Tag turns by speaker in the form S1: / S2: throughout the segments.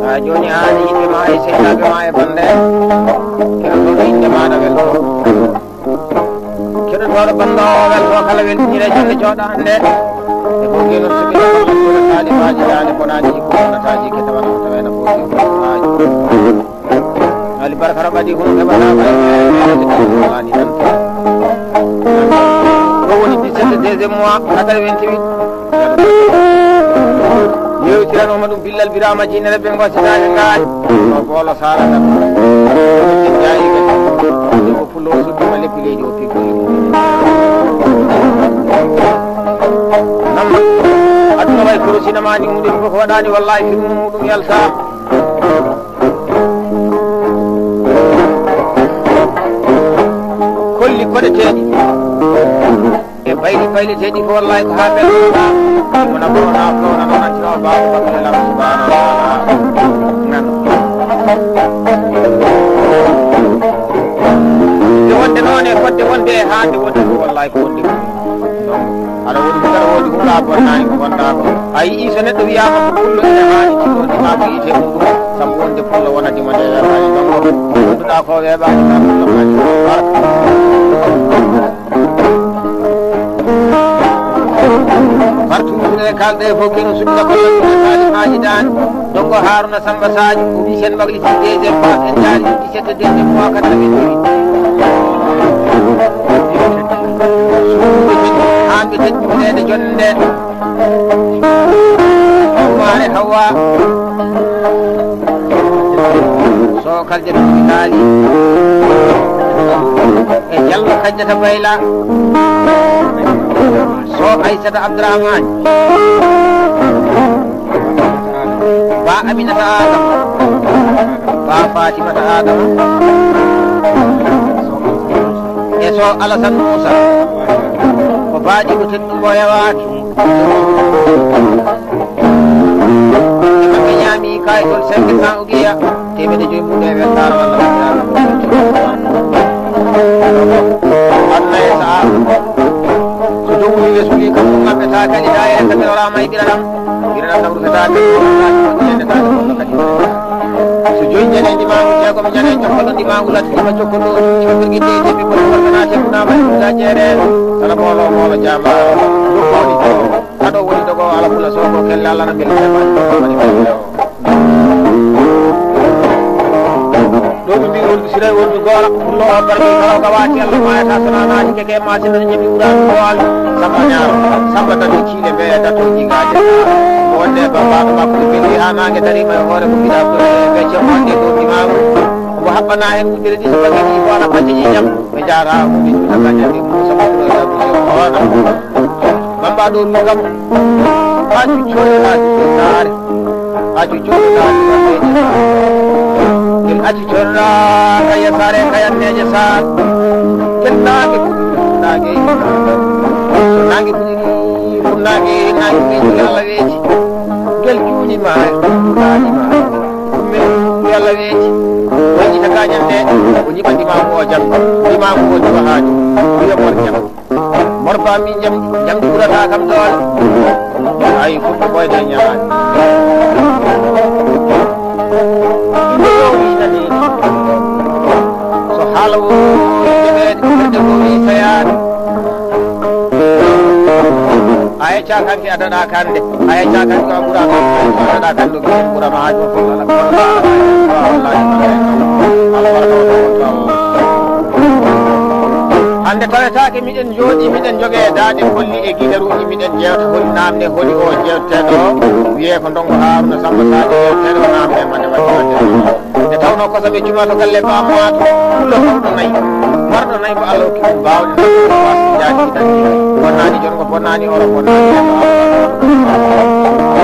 S1: ha joni haani yimɓe ma e sehilaɓe ma e bande keɗotoɗo inde maɗa welto keɗotoɗo bandowo welto kala weltinire jonde jooɗa hande e bogi no sugino kollatuɗo talibaji dande bonaji ko wonataji ke tawana ko tawena bogi koaji ali baraka raɓaɗi hono heɓatama ani tan ɗo woni 17 deuxiéme mois 88 yewtiranooma ɗum billal birama jinere ɓe gositade ngaaj o boolo sara tan jayi kadi ko fullo o suɗɗima leppi leydi o pigolli nam aduna way korosinamani muɗum koko waɗani wallahi firmu muɗum yalta kolli koɗeteɗi e bayli bayleteɗi ko wallahi ko ha belɗoɗa wona bona flowna noon antinowo baaba baɓelam subhanahu wa taala de wonde noon e fodde wonde e hande wonde ko wallahi ko wonde donc aɗa woni gara woodi huɗa bonnani ko gonɗa ko a yii so neɗɗo wiyama ko pullo ene haani cikkoɗima ko yite muɗum saabu wonde pullo wonadima nde weɓani donc gonduɗa ko weɓani ka pullo mani barka partout e kalɗe fof keno suɗɗa kollaɗuɗe talimaji dani donc haruna samba sadio o wi sen magliti deuxiéme phase en jaari 17 deuxiéme mois 88 hanɓe teƴƴuɗede jonde nde hammare hawa so kalde ɗuɗi kaali e jallo kañƴata bayla so aissata abdourahmane ba aminata adama ba fatimata adama e so alassane moussa ko baaɗi ko tedɗum o yewaki e maɓɓe ñaami kayitol 500 uguiya temedde joyi muɗe e weltare walla anna e saha so dowwi wesuli kam ɗum maɓɓeta kadi da ene kadi warama e ɓiraɗam tam rufetade ñannetade gonno kadi so joyi ñane ndimagu jeegom ñane jokkollo ndimagu lattima jokkollo cofirguide jeɓi boni worgana teɓunama e ɗuga jeere sana moolo moolo jama dokkawɗi aɗo woni dogo ala fula so ko kelle allah na bel woni ɗo ɓe mbi wondu siray wondu goora fullo o barmi kalaw ka wati allah mayata sonanaji keke masina ñeɓi ɓuran boal samba ñaaro samba tati ciile ɓe dato jigaje wonde babaɗo makko beli ha nangue darima e hoore ko mbiɗa ɓe cemmonde dow dimagu omo haɓɓana hen uddere ɗi so bagui ɗi fo ana bacceji jam ɓe jara huɗi juuta kañadi musa ona bamba ɗo ɗum kam ha cuccoɗeɗaji saare ha cuccoɗeɗaji ken acci corra kaya sare kayanneje sar ken nangue nangue so nangue fuɗiri ɗum nangue ɓeji allah weeji gel juunima ɗaɗima ɗummen allah weeji wayita kañal nde o ñiɓa ndimamu o jam ndimamu o jiwa haaju wiya mor jam morba min jamdi ɓurata kam doole ay fuɗɗo ɓoyde ñaani winani so haala o jeɓede ɓerde ko wi sayade a yecca kanke adaɗa kande a yecca kanke a ɓuura adaɗa kande ko ɓuurama haaju fof hande tawetake miɗen jooɗi miɗen jogue daade holli e guiɗaruji miɗen jewta holi namde holi o jewteteɗo wiye ko ndongo haruna samba sadio jewteɗo namde mane waɗiwade nde tawno kosaɓe juma to galle bamato pullo mawɗo nayyi marɗo nayyi ko allah hokki ɗum bawɗe wasjaji ɗiɗanɗi bonnani jon ko bonnani oro bonnani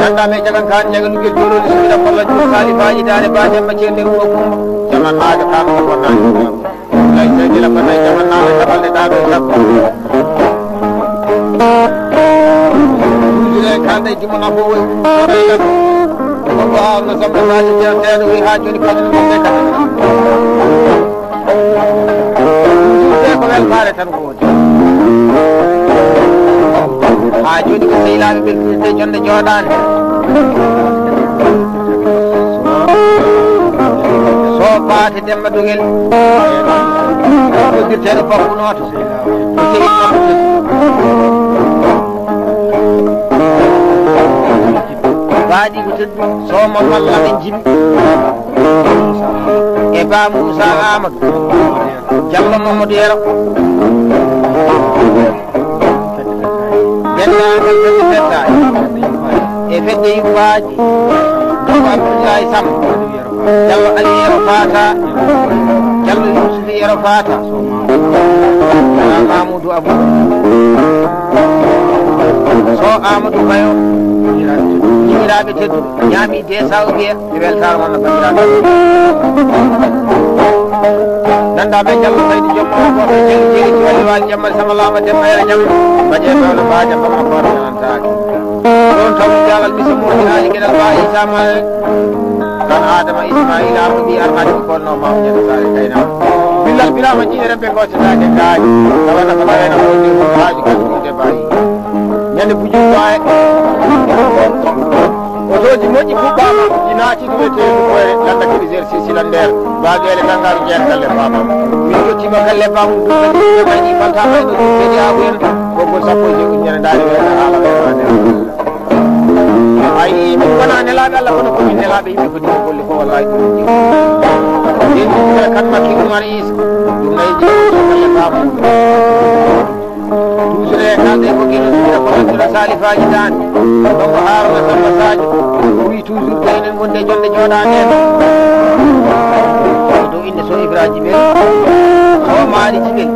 S1: gandame jagan kan jaga ɗugel joloni suɓiɗa kolla jum salifaji dane bademma ceerde wuro kumba jaman naga kam ko bonnani lay seydila ko nayi jaman naga jabalɗe ɗaɗo sappo ujure kalde jimona fo woy oɗaygan koko hawno samba saji jewteɗo wi ha joni kaɗene mumɓe kadi ko weltare tan ko woni ha joni ko sehilaɓe ɓe jonde jooɗade Demba Dogel noddirteɗo bakku noto o seyi baɗi ko teddu somo walla ɓe jimi e ba Moussa Amadou Diallo Mamadou Yero dendagal fedde fettaji e fedde yubbaji Doko Abdoulaye Sam Diallo Ali Yero Fata Diallo Yousuf Yero Fata Mamoudou Abou so Amadou Bayo jimiraɓe teddu ñaami desaw ɓiye e weltare wonno bandiraɓe nandaɓe Diallo Saydi jommo goto jeli jeri ciwalli wali jammal sama lama demma yere jam baƴe pewno mba jamma ma koto nanantaki ɗon taw jalal misimmoji haali gueɗal ba isama tan Adama Ismaila Amadou armade ko konno mamu ñande sare kaynama billal birama jiɗere ɓe gocetake gaaji tawana ko ɓareno woni haaji kaskude bayi ñande buju baye otoji moƴƴi fuɗɗama inaati duweteɗu koye landaki exercice lan nder baguele tangaɓe jeeya galle bamam min yettima galle bamum ɗumaɗi baltama eno ɗuɗɗeɗi awen gogol sappo e jeegom ñande daari weeɗa haala weeɗade ayi min wona nelaɓe Allah kono komin nelaɓe yimɓe ko ɗimo golle ko wallahi ɗum jiɗi ɗin kan makki Oumar Issa ɗum nayi jeegoto galle bamum toujours e kalde ko guino suura ko nantira salifaji dande donc Haruna Samba Sadio wi toujours kaynen gonde jonde jooɗade en dow inde so Ibrahima Jibel so Mali Jibel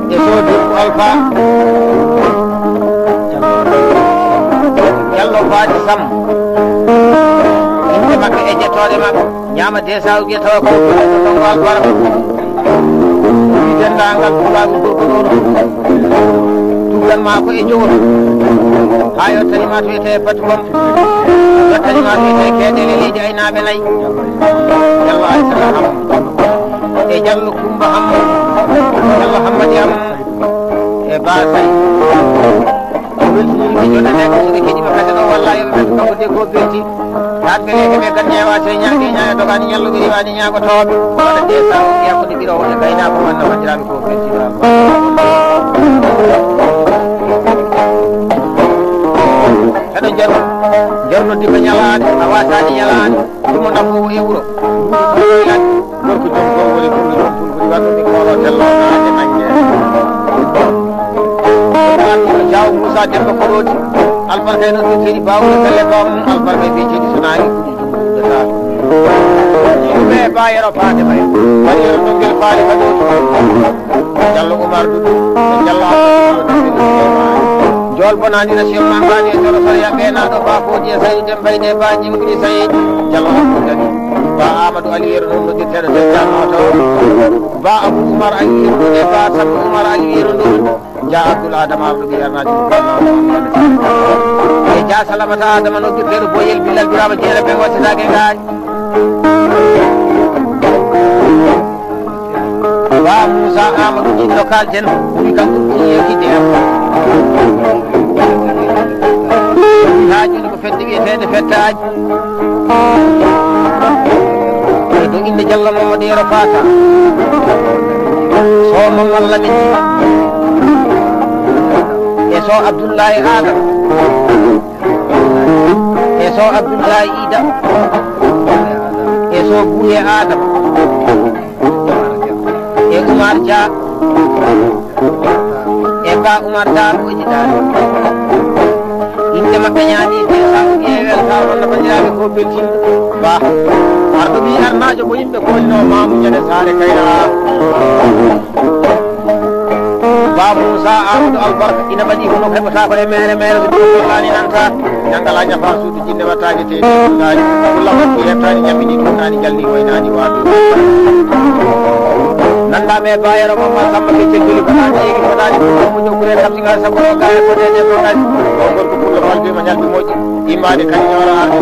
S1: e so debbo Alpha Diallo Fadi Sam inde makko e jettoɗe makko ñama desaw guetawa ko ɗongo Alpara dendagal tubabu gorkoɗoɗo tugganma ko e jogoro ha yottanima to wiyete Batugom yottanima to wiyete Keɗele leydi aynaɓe nayyi Diallo Aissata Ham e Diallo Coumba Ham Diallo Hammadi Ham e Basay o weltinimɓe jonde nde ko soɓe keeɗima kadi ɗo walla yoɓe ɓe kanko de ko belti hatɓe leyke ɓe gan ñeewa so ñaagi ñaaga dogani ñalluɓe riwani ñaagotoɓe waɗa desa o yakkude ɓirowo e gaynako wanna bandiraɓe ko beltima heɗo jarnoddi ko ñalade a wasani ñalade ɗumo nafowo e wuuro lan gorko jom ko woni fulɓe ɗon fulɓuri waɗɗude kolo tellonaade nangge Jaw Moussa Demba Koroji albarka e noon ceeɗi bawɗo galle bawmum albarka e ɓe ceeɗi so nayi yimɓe ba yero faade may waɗi yero ɗonguel faali kaɗoto Diallo Oumar Doudou e Diallo jol bonanira Cheikh Mambani e jolo soya ɓeenaɗo ba fooji e Saydou Dembayde ba jimguɗi Sayidi Diallo Abdoudani ba Amadou Ali yero noon noddirteɗo dejjanoto ba Abou Oumar Ali yero ɗon e ba Sabou Oumar Ali yero ɗon ja Abdoul Adama arɗo ɓiyanaji e ja Salamata Adama noddirteɗo Boyel Bilal Birama jeere ɓe wassitake gaaji ba Moussa Amadou jinno kalten ɓuri kanko ɓuri yewtide en haajino ko fedde wiyetede fettaji e dow inde Diallo Mamadou Yero Fata so Mamalla min e so Abdoullahi Adam e so Abdoullahi Ida e so Bouye Adam e Oumar Dia e ba Oumar Daroji Daro inde maɓɓe ñaami de saudi e welta wonno bandiraɓe ko beltinde ba arɗo wi arnajo ko yimɓe kolno mamu ñande saare kayra ba Moussa Amadou Albarka ina waɗi hono heɓata ko e mere mere so ɗollani nanta ñangala ñafa suudu jinne wattaji teɗiɗaji ulla waktu heɓtani ñammini ɗumnani jalni waynani waɗu nandaɓe bayero mamma Samba Keccel joli fotani yeegi fotani mo ñokkure tamsiga sago o gaye fotede fotani o gorko pullo falbima ñalbi moƴƴi immade kañora arde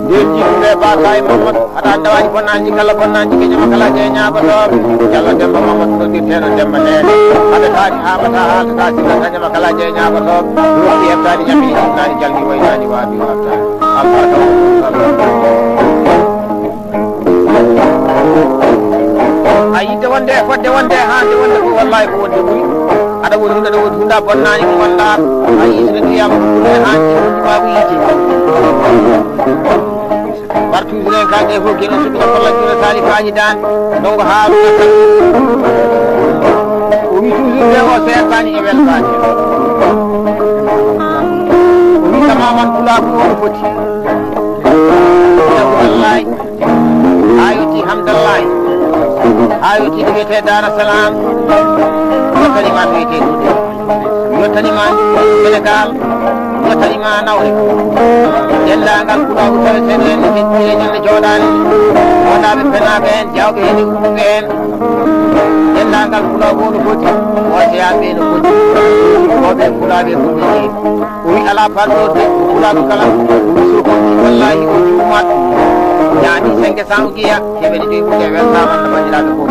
S1: nden jiɗude bata e Mamadou haɗa dawani bonnaji kala bonnaji keƴama kala je ñagotoɓe Diallo Demba Mamadou noddirteɗo Demba nene haɓe taani haɓata haldata silla kañama kala je ñagotoɓe roɗɗi heɓtani ñammini ɗumnani jalni waynani wabi wattani albarka wallahi ko wonde ɓuuri aɗa woni hunde ɗo woni hunda bonnani ko walla a yisne ndiyama ɗuɗɗe hanti wonima wiyite bartude en kanɗe fof gueɗe suɓina kolla jure sali kaji dan donc haaruna tan o wi toujours nde o sertani e weltani o wi tamaman pulaku ono foti wallahi ha yetti hamdallahi ha yetti ɗo wiyete dara salam yettanima to wiyete ɗuɗe yettanima sénégal yettanima nawle dendagal pulaku taweteɗo en heddire ñande jooɗani wonaɓe penaɓe en jawɓe hen e umɓe en dendagal pulaku ono foti woseyaɓe no foti oɓe pulaɓe fulɓeje o wi ala parɗorde pulaku kala so foti wallahi o juumat ñaami 500 ujiya keɓe ɗiɗi ɓuuɗe weltaman no bandiraɓe fof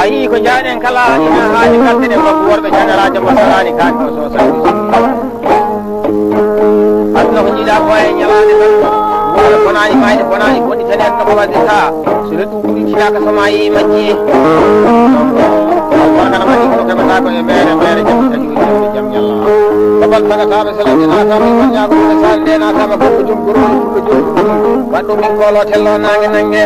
S1: ayi ko jaaɗen kala ina haaji kaltene makko worɓe jagarajo masarani kaake o so sawi aduna ko jiiɗa ko e ñalade tan wona bonani mayde bonani bonɗi tani aduna ko wadde ta so reɗɗum ɓuuritinaka soma yeehi majji albarkana mani ko keɓata ko e mere jam tani wiyde jam ñalla babal tagataɓe selande natama e wañago ɗuɗe sali nde natama ko jom goroli fulɓe jom waɗɗo min kolo tello nangue nangue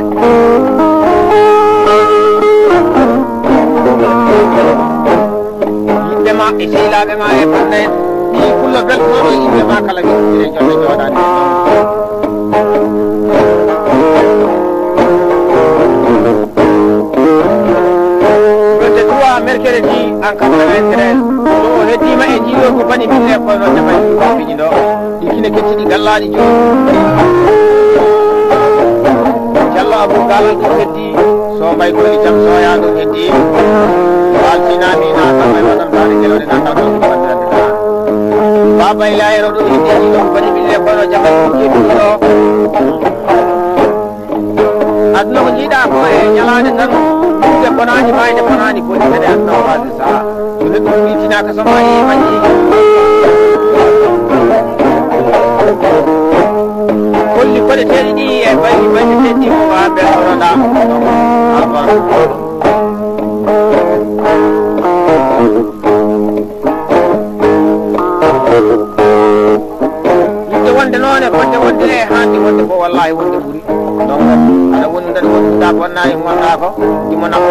S1: yimɓe ma e sehilaɓe ma e bande en ɗi kullo beltono yimɓe ma kala wiɗire jonde jooɗani ɓedde 3 mercredi en 93 so o heddima e jiiɗo ko bani mille koyno jaɓani wafiñi ɗo ɗi kine kettiɗi gallaɗi joni diallo abou galal ɗum heddi so mbay koni jam soya ɗum heddi altinami natama e waɗantade gelode nataw ɗo waddande ta baba e layro ɗum heddi jiiɗo ko bani mille koyno jaɓani keɓiɗi ɗo aduna ko jiiɗa ko e ñalade tan ɗuɗe bonani mayde bonani boni kadi aduna o wasde saha so neɗɗo witinaka soma yehi majji kolli koɗeteɗi ɗi e bayi bayde teddi ko ha beltonoɗa alba yimɓe wonde noone fonde wonde e hande wonde ko wallahi wonde ɓuuri donc aɗa woni daɗa wonduɗa bonnani gonɗa ko ɗimo nafo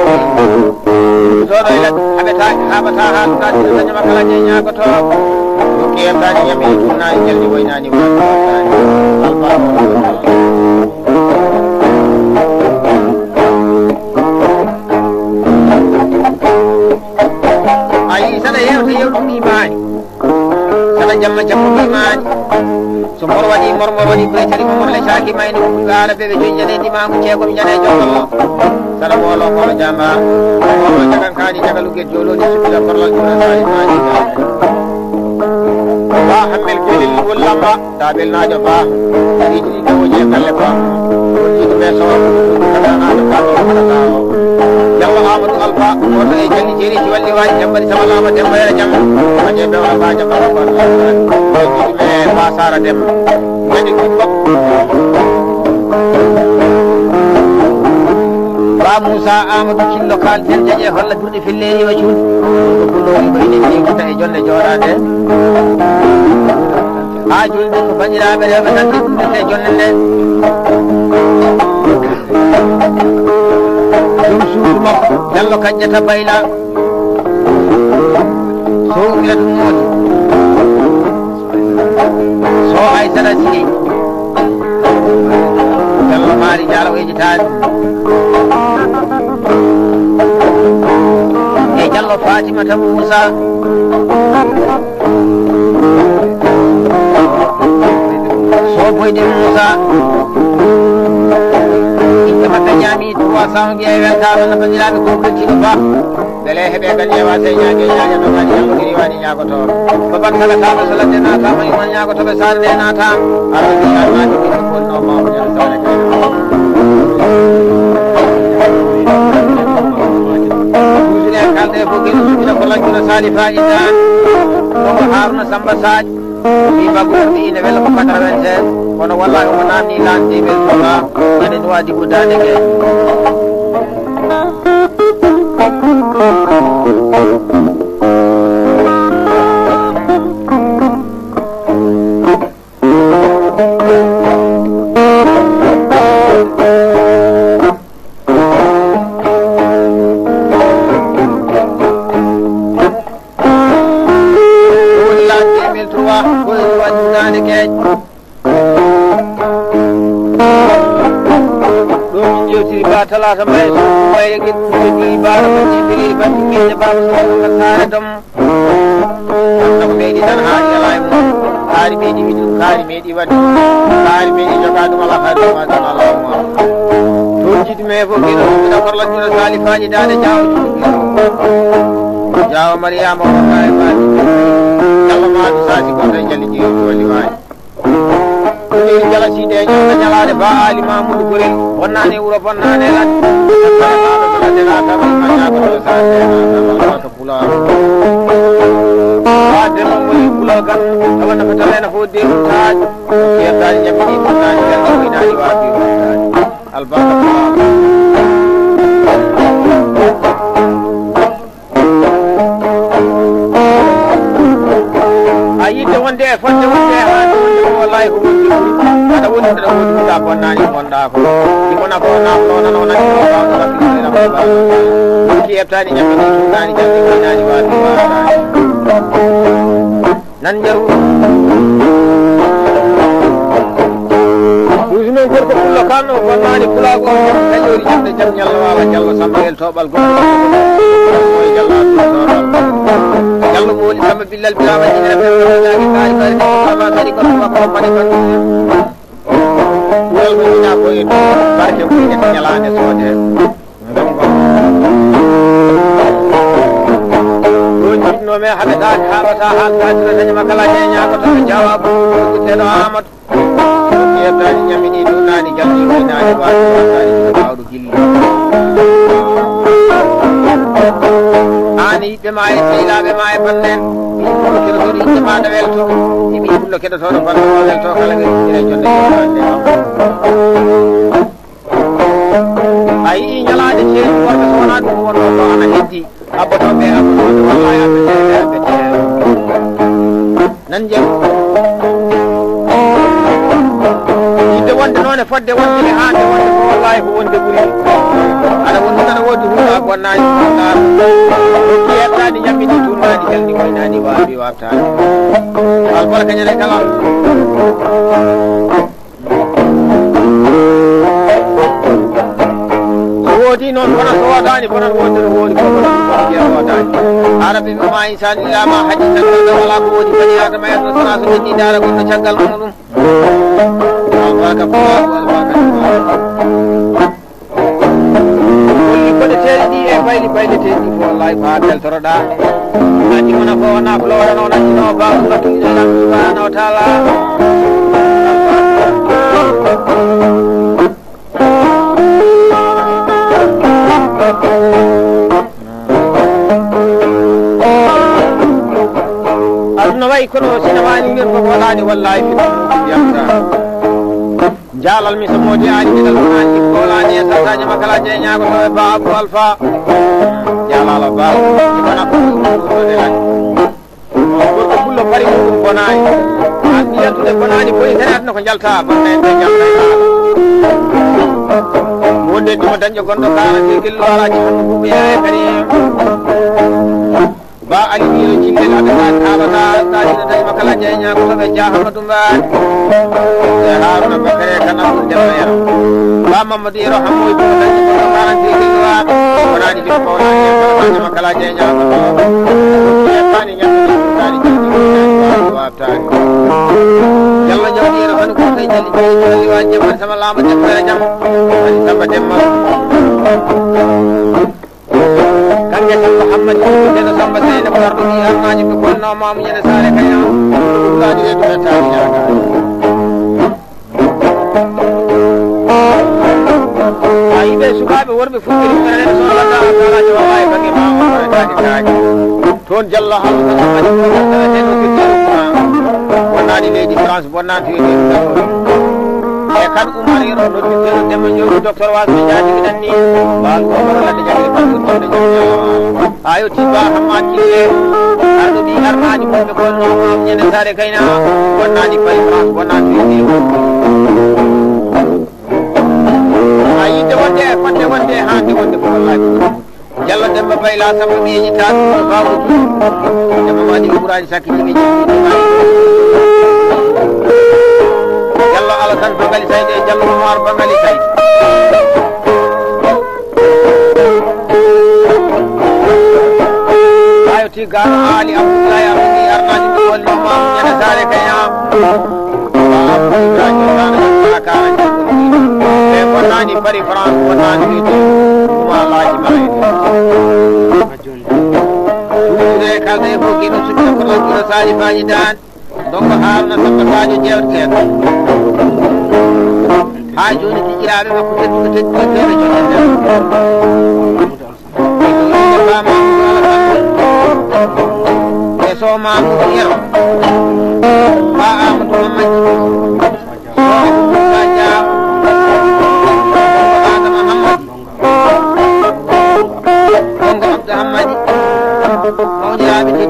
S1: soɗo e haɓata haaluɗa ɗiɗo dañama kala je ñagoto dokki heɓtani ñami e jurnani jalni woynani wattani alba ayi saɗa yewta yewɗum ɗimani saɗa jamma jamma ɗimani so mor waɗi mormor waɗi ɓoytari momor le caki mayni gaala ɓeɓe joyi ñane ndimagu ceegomi ñane jogollo saɗa ɓoolo kolo jamba ɓolo jagan kani jagaluguel joloni sukkila korlal jurasali mani ba hammel guelel wollamba ta belnajo ba ɗiɗi ɗi gawoji e galle ba wonjiɗo ɓe sowa kaɗanaɗo kaɗoaɗata o Diallo Amadou Alpha woto e jalli jeeriji walli waji jambadi samalama demba ere jam aje bewal ba jamba ko jiɗi ɓe ba sara dem gadi ɗumɓo ba Moussa Amadou Cillo kalten jaƴe holla ɓurɗi filleri wa cuuɗi ko gullowi ko ine jewtita e jonde jooɗade ha julde ko bañiraɓe rewɓe tan ɗiɗɗete jonde nde ɗum suudu makko Diallo kaƴƴata bayla so umira ɗum moodi so Aissata Sy Diallo maari jaalo ejitade e Diallo Fatimata Moussa so boyde Moussa inde makka ñami 300 biye weltama no bandiraɓe gomɗotino ba beele heeɓe kadi ƴewa se ñague ñague no kadi yallo iri waɗi ñagoto baban tagatama so ladde natama yuma ñagotoɓe sare nde nata aroɗiɗanmaɗi ɓiɗo fonno mawɓe ene sare usine kalde fof gueɗo suɓina ko lajjuna sali faƴidan komo haruna samba sadj mi bagordi ine wella ko 96 kono wallahi omo namni lande weltoka ene duwa diɓudade ke talata may may gi bara ko jibiri ba mi ne ba so ko sare dum ko meedi tan ha yalay mo hari meedi widu hari meedi wadi hari meedi joga dum ala khairu ma tan Allah mo to jidi me fo gi no ko la jina salifaji dade jaaw jaaw maryama ko kay ba yalla ma du sati ko tay jali ji wali way ni jala si de ñoo ñalaade ba ali mamadou gorel wonnane wuro fonnane lan la de la ta ma ñaako to sa de na ko pula ba de mo moy pula kan tawana ko talena fo de taaj ke taaj ñami ko taaj kan ko ina di wa bi albaka ayide wonde fonde wonde ha wallahi ko woni ada woni da woni da bonnani bonda ko di mona ko na non non non ki ebtani nyami ni tundani jambi ko nani wa nan jaru usno gorko kullo kanno bonnani kula ko kanyori jamde jam nyalla wala jallo sambel tobal go moy jalla jallo moli sama billal bilama dina be nagi kay kay sama kadi ko ko mani ko wel mo ina ko en barke ko en nyalane sode ndongo no me habata habata habata tan makala nyanya ko to jawabu ko telo amat yetani nyamini dunani jalli winani wa tani bawdu gilli ani be may tila be may pannen mi ko kedo to inde ma da welto mi bullo kedo to do ballo welto kala ngi dire jonde ay nyalaade ci worbe sona dum wonno ko ana heddi aboto be aboto wallahi abbe nan jam ide wonde noone fodde wonde haande wonde ko wallahi ko wonde buri ada wonde tan wodi huwa bonnani ndar ko yettani yamini tunani jalni waynani waabi waftani albarka nyale kala wodi non kono so wadani kono wonde wodi ko wadani arabi ma insani la ma haditha wala ko wodi bani adama ya sana so ni dara ko cangal mudum albarka ko albarka ko de tedi e bayli tedi ko wallahi fa del toroda andi mona ko na flora non andi no ba ko to ila subhanahu wa ta'ala way kono sinawani ngir ko walani wallahi fi yamta jalal mi so modi ani dal ani ko walani sa taja makala je nyaago to ba abu alfa jalal ba bana ko de lan ko bullo bari ko bonani ani yantu de bonani ko internet no ko jalta bonne de jalta wonde dum dañjo gondo kala de gillo alaji on ko ya kari ba aliyo jinde la da tabata ta da makala jenya ko be jahamatu ba ya haruna bakare kana ko jalla ya ba mamadi rahmu ko da ko kana ti wa wala ni ko wala makala jenya ko ya pani nya ko tani wa ta yalla jawdi ra ko kay jali wajje man sama lama de fere jam ani samba demma kange sam muhammad de no samba sayna ko ardo ni arnaji ko bonno mamu nyene sare kayna ngadi de do taani yaga aibe subabe worbe fukkiri ngare so Allah taala jawaabe kange mamu ko taani taani ton jalla halu muhammad ko de no kitab wonani leydi France bonnati e kan umar yero no dutero demma ñoru docteur wasmi jaati mi danni bal ko wala de jangde ko ko de ayo tiba hamma kille ardo bi armaji ko ko no ñene sare kayna wonani pay France bonnati leydi ayi de wonde fande wonde haande wonde ko wallahi jalla demba pay la sabu mi yita ko bawo demba wadi qur'an sakki mi jallo alasan bangali sayde jallo umar bangali sayde ayo ti gar ali abdullah ya mi arnaji ko wonno ma nyana sare kaya ba ibrahim kana ka e wonani bari france wonani ni wallahi maide kalde ko kino sukka ko ko sali faji dan donc harna sabba sadio jewte ha joni ti jaabe ko teddu ko tere jonde e so ma ko yero ba amdu mamma saja adam muhammad donc abdu hamadi mo jaabe ti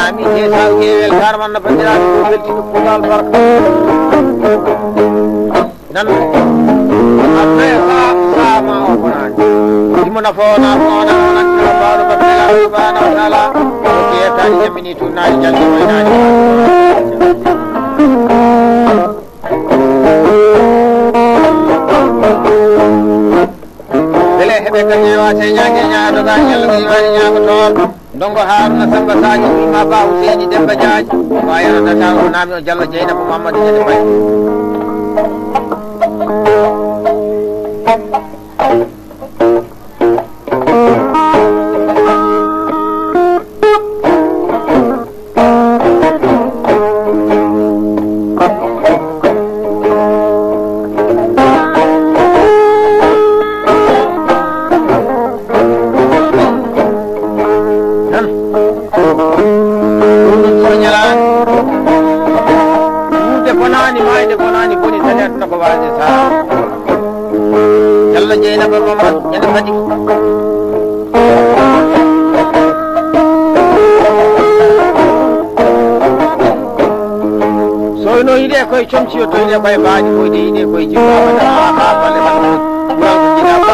S1: ami je sawi wel karman na bandira ko belti ko dal barka nan abbe sa ma o quran dimona fona fona nan ko baro babela subhanahu wa ta'ala ke tani jamini tunani jangi waynani bele hebe kanye wa se nyaage nyaado ga yalla ngi wani nyaago tol dongo harna samba sadio ma ba useji demba jaaji wayana data o nami o jallo jeyna ko mamadou jede bay jalla jeyna ba mamad ñene fadi soyno ide koy comci yo toyne bay baaji koy de ide koy jibba da ha balle man wa ko jina ko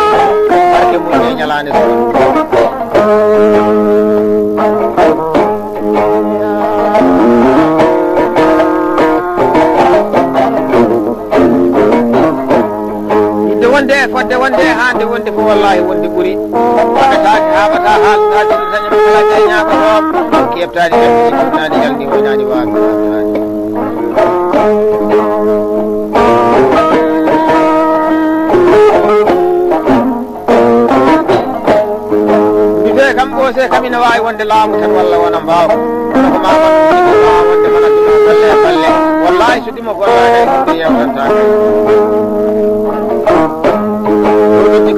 S1: barke mu ne ñalane so fodde wonde hande wonde ko wallahi wonde ɓuuri waɗataki haɓata haaltaki taña kala ñaako toon keɓtani ɗemnani yalni woynani wawi mbiɓe kam ɓoose kam ina wawi wonde laamu tan walla wona mbawa ko ma wonde mana balle balle wallahi so ɗimo wallahi ko yewtantaka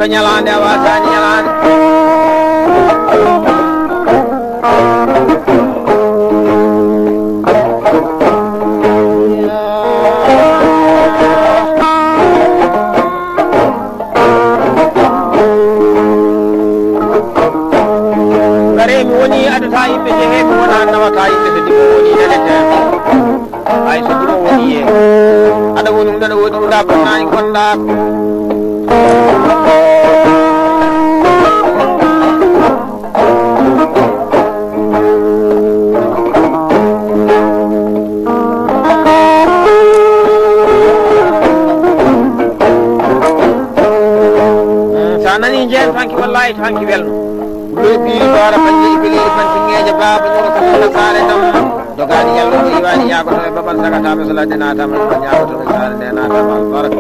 S1: ko ñalande a wasani ñalande gare mi woni adata yimɓe jehe ko wona nawata yimɓe so dimo woni nanete ay so dimo woni e aɗa woni ɗum ɗaɗa woni ɗa bonnani gonɗa nani jeen fanki wallahi fanki welno lebi bara fanki ibili fanki ngeje baba no ko sare dam dogani yallo iwani yagoto e babal sagata salade natama yagoto e salade natama baraka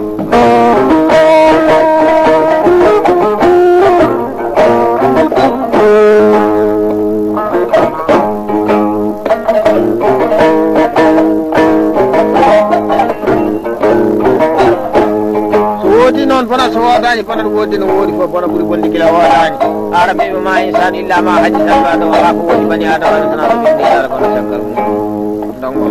S1: non fana so wadani kono wodi no wodi ko bono buri bonni kila wadani arabe ma insan illa ma haji salwa do wala ko wodi bani adama tan ko bindi dara kono shakkar dongo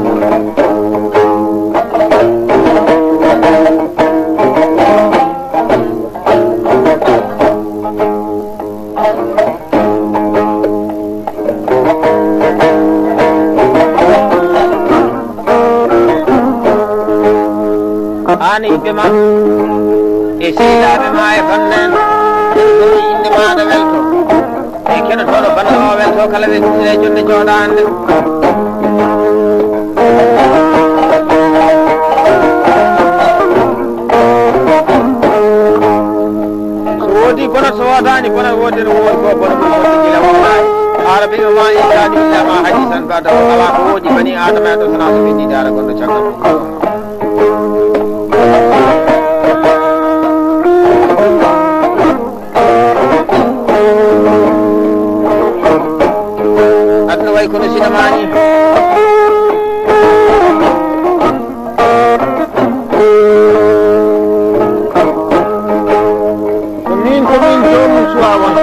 S1: ani bema e seedaɓe ma e bannen ɗum inde maɗa welto e keɗotoɗo banda o welto kala wettire jonde jooɗande so woodi bono so wodani bono wodi no woodi ko bono ɓuri wonde gila wodani haala ɓeɓe ma illani illama hadisan bada ala ko woodi bani adama e ɗo sona so ɓeddi dara gonɗo caggal way kono sinamani komin jomum suwawan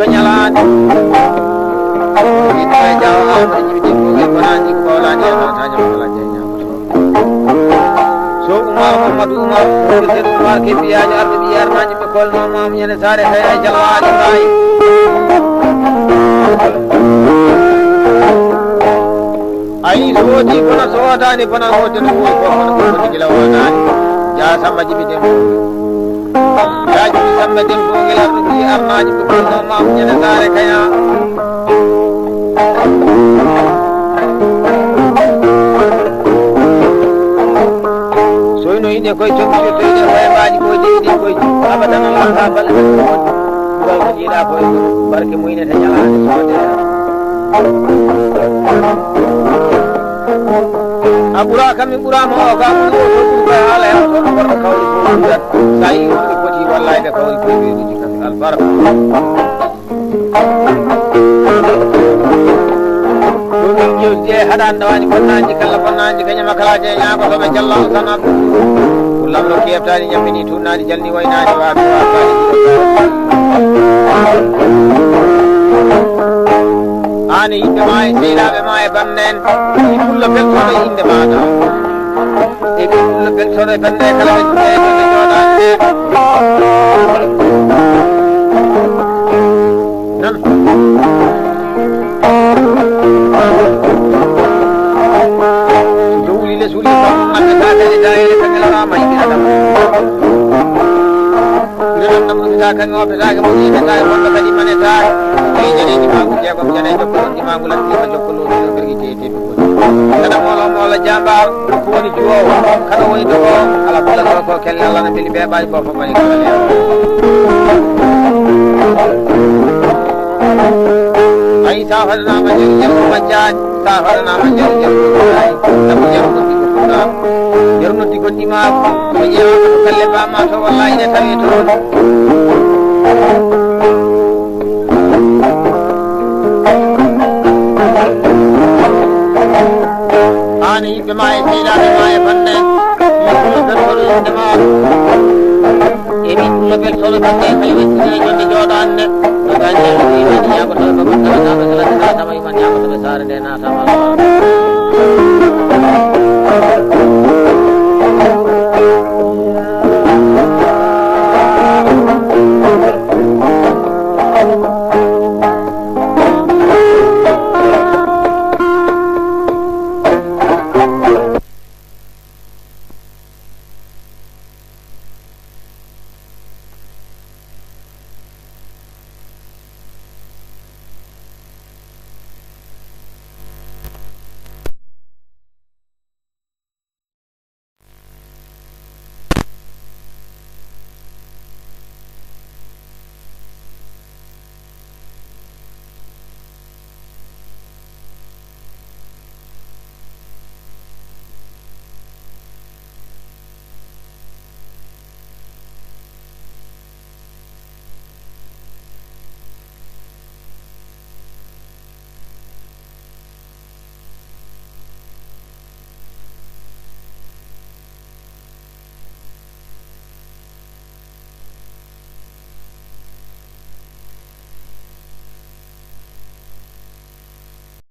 S1: ko nyalaade ita jawa amri jibi ko banani ko la ni ma ta jawa la jenya so umar ke umar ke biya jar biya na jibi ko no ma nyane sare kay jalwali bay ai sodi kono sodani kono wodi no ko kono ko gila wonani ja sama jibi dem Raji sampai tempo gelar di arnaji betul mau nyedare kaya so ino ide koy to to ide way baji ko ide koy abadan Allah sabal ko jira koy barke mu ine tan yala so de abura kami bura mo ga mo ko ala ya so ko kawli ko sai wallahi da kawai ko bai ji kan albarka domin yau je hadan da wani fannaji kala fannaji kanya makala je ya ko be jallahu sana kullam lo ke tani nyamini tunani jalni waynani wa ani inde mai sila be mai bannen kullu bel ko inde maada e kullu bel so bande kala be jodande kan ngopi lagi mau ini kan mau tadi mana tak ini jadi di manggu jago jadi joko di manggu lagi joko lu pergi di karena mola jambal ko ni juo kada woni to ala bala ko kelle Allah na bili be bay ko fa bay ay safarna ma jëm majjan safarna ma jëm ay tabu jëm yerno di ko dima ko yewa ko kelle ba ma to wallahi ne tawi to ani be may tira be may bande ko ko de ma eni ko be solo bande kay woni jonde jodan ne Banjir iman ya betul betul sama iman ya betul besar dan sama